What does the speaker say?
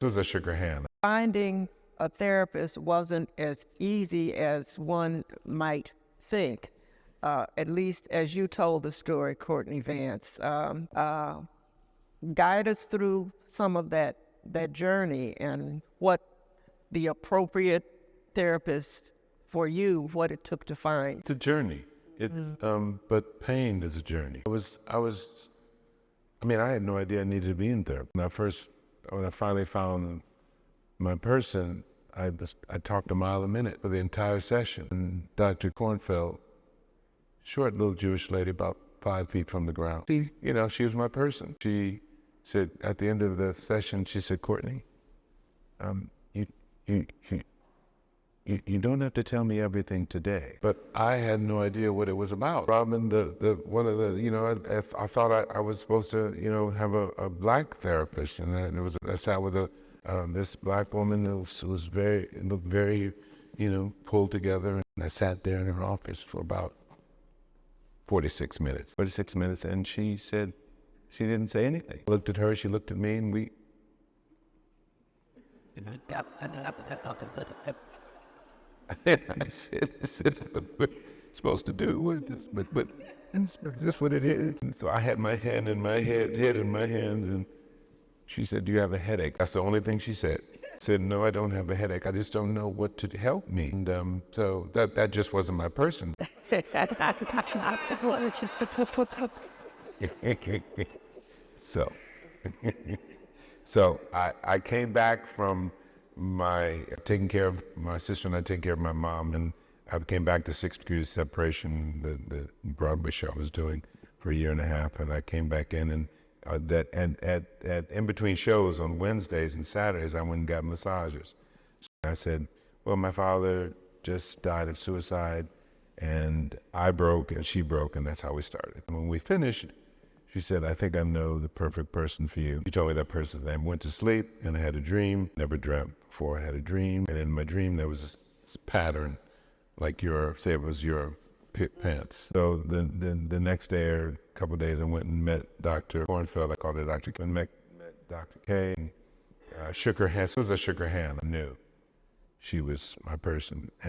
As I shook her hand. Finding a therapist wasn't as easy as one might think, at least as you told the story, Courtney Vance. Guide us through some of that journey and what the appropriate therapist for you, what it took to find. It's a journey. It's but pain is a journey. I had no idea I needed to be in therapy. When I finally found my person, I talked a mile a minute for the entire session. And Dr. Kornfeld, short little Jewish lady about 5 feet from the ground, she was my person. She said, at the end of the session, she said, "Courtney, you don't have to tell me everything today." But I had no idea what it was about. Robin, I thought I was supposed to, have a black therapist, and I sat with this black woman who looked very, pulled together, and I sat there in her office for about 46 minutes. 46 minutes, and she said, she didn't say anything. I looked at her, she looked at me, and I said, "What we're supposed to do, but it's just what it is." And so I had my head in my hands, and she said, "Do you have a headache?" That's the only thing she said. I said, "No, I don't have a headache. I just don't know what to help me." And so that just wasn't my person. So I came back from taking care of my sister, and I taking care of my mom, and I came back to 6 Degrees of Separation, the Broadway show I was doing for a year and a half, and I came back in, and in between shows on Wednesdays and Saturdays, I went and got massages. I said, "Well, my father just died of suicide, and I broke and she broke, and that's how we started." And when we finished, she said, "I think I know the perfect person for you." She told me that person's name. Went to sleep, and I had a dream. Never dreamt before I had a dream. And in my dream, there was this pattern, like say it was your pants. So the next day or a couple of days, I went and met Dr. Kornfeld. I called her Dr. K. And met Dr. K. And shook her hand. As soon as I shook her hand, I knew she was my person.